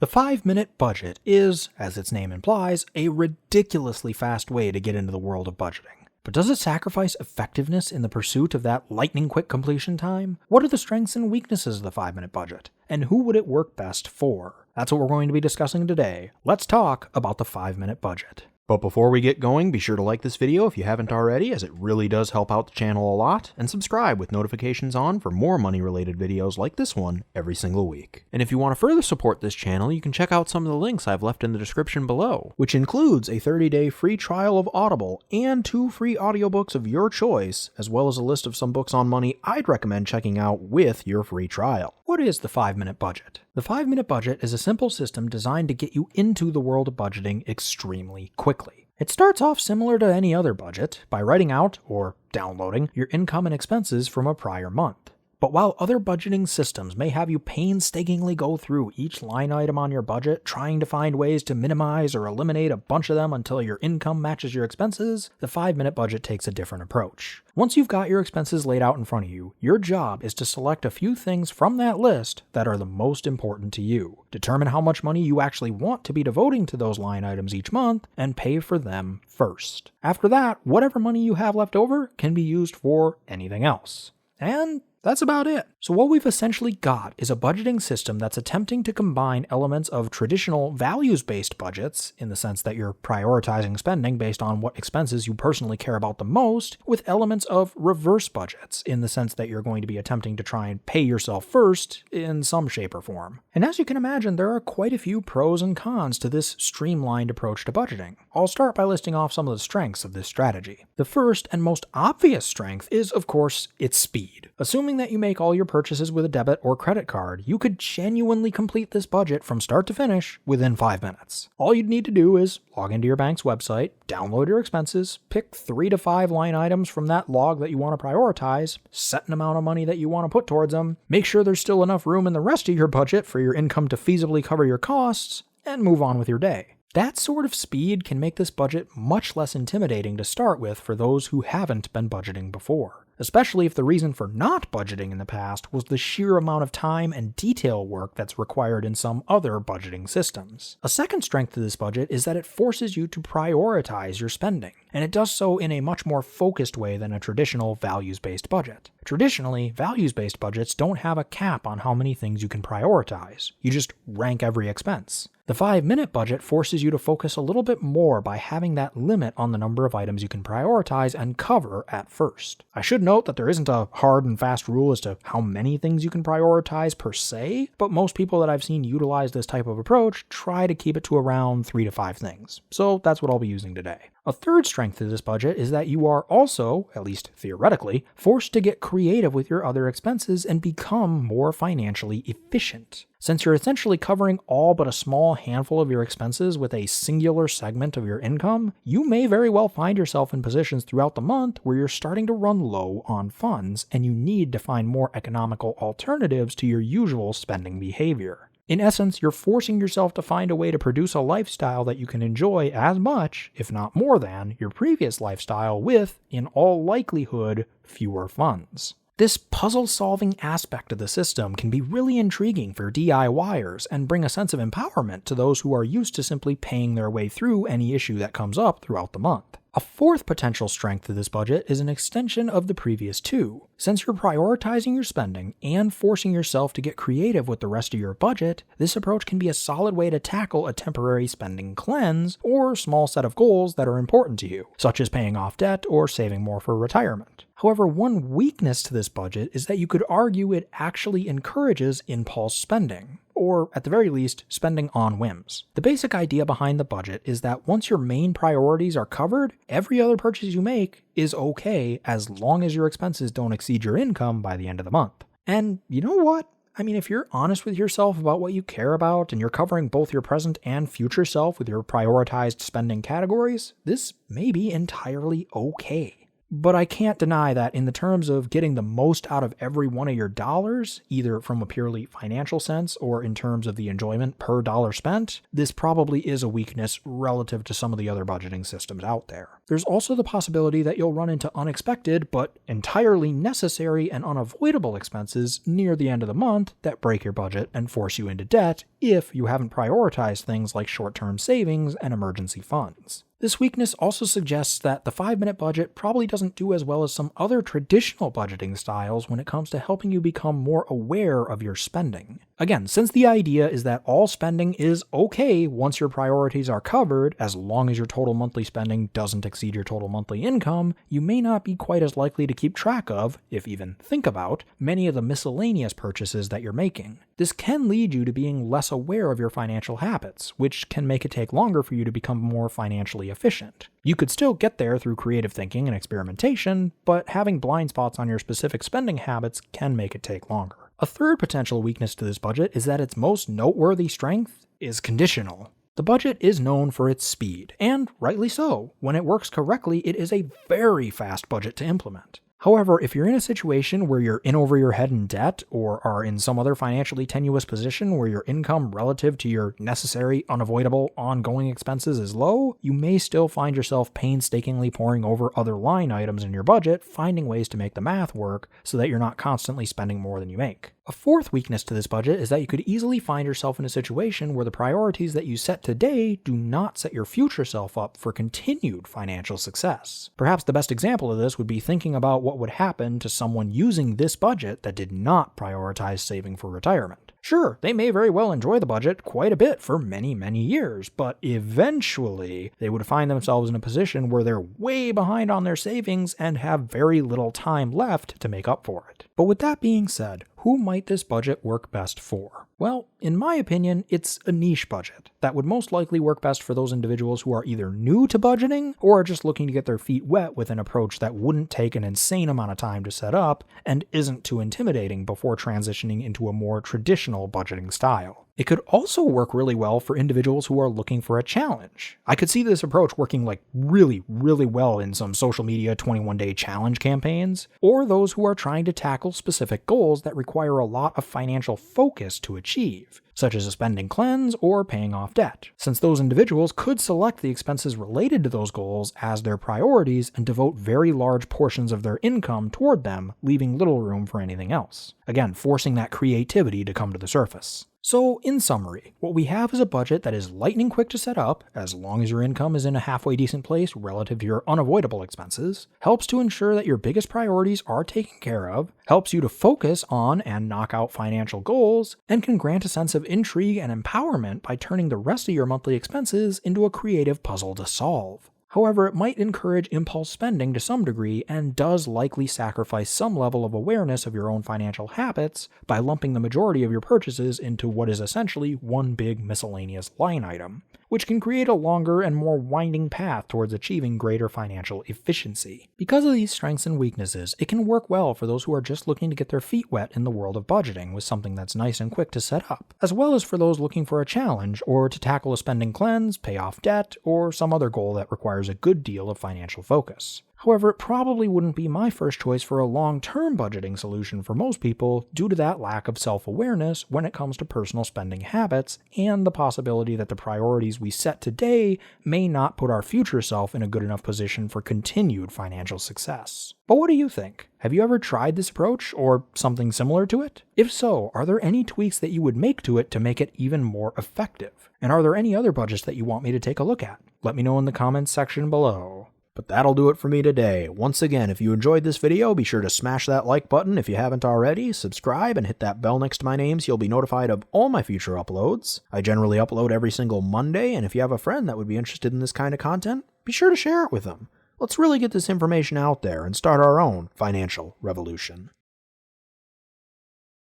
The 5-minute budget is, as its name implies, a ridiculously fast way to get into the world of budgeting. But does it sacrifice effectiveness in the pursuit of that lightning-quick completion time? What are the strengths and weaknesses of the 5-minute budget? And who would it work best for? That's what we're going to be discussing today. Let's talk about the 5-minute budget. But before we get going, be sure to like this video if you haven't already, as it really does help out the channel a lot, and subscribe with notifications on for more money-related videos like this one every single week. And if you want to further support this channel, you can check out some of the links I've left in the description below, which includes a 30-day free trial of Audible and 2 free audiobooks of your choice, as well as a list of some books on money I'd recommend checking out with your free trial. What is the 5-minute budget? The 5-minute budget is a simple system designed to get you into the world of budgeting extremely quickly. It starts off similar to any other budget by writing out, or downloading, your income and expenses from a prior month. But while other budgeting systems may have you painstakingly go through each line item on your budget, trying to find ways to minimize or eliminate a bunch of them until your income matches your expenses, the 5-minute budget takes a different approach. Once you've got your expenses laid out in front of you, your job is to select a few things from that list that are the most important to you, determine how much money you actually want to be devoting to those line items each month, and pay for them first. After that, whatever money you have left over can be used for anything else. And that's about it. So what we've essentially got is a budgeting system that's attempting to combine elements of traditional values-based budgets, in the sense that you're prioritizing spending based on what expenses you personally care about the most, with elements of reverse budgets, in the sense that you're going to be attempting to try and pay yourself first in some shape or form. And as you can imagine, there are quite a few pros and cons to this streamlined approach to budgeting. I'll start by listing off some of the strengths of this strategy. The first and most obvious strength is, of course, its speed. Assuming that you make all your purchases with a debit or credit card, you could genuinely complete this budget from start to finish within 5 minutes. All you'd need to do is log into your bank's website, download your expenses, pick 3 to 5 line items from that log that you want to prioritize, set an amount of money that you want to put towards them, make sure there's still enough room in the rest of your budget for your income to feasibly cover your costs, and move on with your day. That sort of speed can make this budget much less intimidating to start with for those who haven't been budgeting before, especially if the reason for not budgeting in the past was the sheer amount of time and detail work that's required in some other budgeting systems. A second strength to this budget is that it forces you to prioritize your spending, and it does so in a much more focused way than a traditional values-based budget. Traditionally, values-based budgets don't have a cap on how many things you can prioritize. You just rank every expense. The 5-minute budget forces you to focus a little bit more by having that limit on the number of items you can prioritize and cover at first. I should note that there isn't a hard and fast rule as to how many things you can prioritize per se, but most people that I've seen utilize this type of approach try to keep it to around 3 to 5 things. So that's what I'll be using today. A third strength to this budget is that you are also, at least theoretically, forced to get creative with your other expenses and become more financially efficient. Since you're essentially covering all but a small handful of your expenses with a singular segment of your income, you may very well find yourself in positions throughout the month where you're starting to run low on funds and you need to find more economical alternatives to your usual spending behavior. In essence, you're forcing yourself to find a way to produce a lifestyle that you can enjoy as much, if not more than, your previous lifestyle with, in all likelihood, fewer funds. This puzzle-solving aspect of the system can be really intriguing for DIYers and bring a sense of empowerment to those who are used to simply paying their way through any issue that comes up throughout the month. A fourth potential strength to this budget is an extension of the previous two. Since you're prioritizing your spending and forcing yourself to get creative with the rest of your budget, this approach can be a solid way to tackle a temporary spending cleanse or small set of goals that are important to you, such as paying off debt or saving more for retirement. However, one weakness to this budget is that you could argue it actually encourages impulse spending, or at the very least, spending on whims. The basic idea behind the budget is that once your main priorities are covered, every other purchase you make is okay as long as your expenses don't exceed your income by the end of the month. And you know what? I mean, if you're honest with yourself about what you care about and you're covering both your present and future self with your prioritized spending categories, this may be entirely okay. But I can't deny that in the terms of getting the most out of every one of your dollars, either from a purely financial sense or in terms of the enjoyment per dollar spent, this probably is a weakness relative to some of the other budgeting systems out there. There's also the possibility that you'll run into unexpected but entirely necessary and unavoidable expenses near the end of the month that break your budget and force you into debt if you haven't prioritized things like short-term savings and emergency funds. This weakness also suggests that the 5-minute budget probably doesn't do as well as some other traditional budgeting styles when it comes to helping you become more aware of your spending. Again, since the idea is that all spending is okay once your priorities are covered, as long as your total monthly spending doesn't exceed your total monthly income, you may not be quite as likely to keep track of, if even think about, many of the miscellaneous purchases that you're making. This can lead you to being less aware of your financial habits, which can make it take longer for you to become more financially efficient. You could still get there through creative thinking and experimentation, but having blind spots on your specific spending habits can make it take longer. A third potential weakness to this budget is that its most noteworthy strength is conditional. The budget is known for its speed, and rightly so. When it works correctly, it is a very fast budget to implement. However, if you're in a situation where you're in over your head in debt, or are in some other financially tenuous position where your income relative to your necessary, unavoidable, ongoing expenses is low, you may still find yourself painstakingly poring over other line items in your budget, finding ways to make the math work so that you're not constantly spending more than you make. A fourth weakness to this budget is that you could easily find yourself in a situation where the priorities that you set today do not set your future self up for continued financial success. Perhaps the best example of this would be thinking about what would happen to someone using this budget that did not prioritize saving for retirement. Sure, they may very well enjoy the budget quite a bit for many, many years, but eventually they would find themselves in a position where they're way behind on their savings and have very little time left to make up for it. But with that being said, who might this budget work best for? Well, in my opinion, it's a niche budget that would most likely work best for those individuals who are either new to budgeting or are just looking to get their feet wet with an approach that wouldn't take an insane amount of time to set up and isn't too intimidating before transitioning into a more traditional budgeting style. It could also work really well for individuals who are looking for a challenge. I could see this approach working really well in some social media 21-day challenge campaigns, or those who are trying to tackle specific goals that require a lot of financial focus to achieve, such as a spending cleanse or paying off debt, since those individuals could select the expenses related to those goals as their priorities and devote very large portions of their income toward them, leaving little room for anything else. Again, forcing that creativity to come to the surface. So, in summary, what we have is a budget that is lightning quick to set up, as long as your income is in a halfway decent place relative to your unavoidable expenses, helps to ensure that your biggest priorities are taken care of, helps you to focus on and knock out financial goals, and can grant a sense of intrigue and empowerment by turning the rest of your monthly expenses into a creative puzzle to solve. However, it might encourage impulse spending to some degree and does likely sacrifice some level of awareness of your own financial habits by lumping the majority of your purchases into what is essentially one big miscellaneous line item, which can create a longer and more winding path towards achieving greater financial efficiency. Because of these strengths and weaknesses, it can work well for those who are just looking to get their feet wet in the world of budgeting with something that's nice and quick to set up, as well as for those looking for a challenge or to tackle a spending cleanse, pay off debt, or some other goal that requires a good deal of financial focus. However, it probably wouldn't be my first choice for a long-term budgeting solution for most people due to that lack of self-awareness when it comes to personal spending habits and the possibility that the priorities we set today may not put our future self in a good enough position for continued financial success. But what do you think? Have you ever tried this approach or something similar to it? If so, are there any tweaks that you would make to it to make it even more effective? And are there any other budgets that you want me to take a look at? Let me know in the comments section below. But that'll do it for me today. Once again, if you enjoyed this video, be sure to smash that like button if you haven't already, subscribe, and hit that bell next to my name so you'll be notified of all my future uploads. I generally upload every single Monday, and if you have a friend that would be interested in this kind of content, be sure to share it with them. Let's really get this information out there and start our own financial revolution.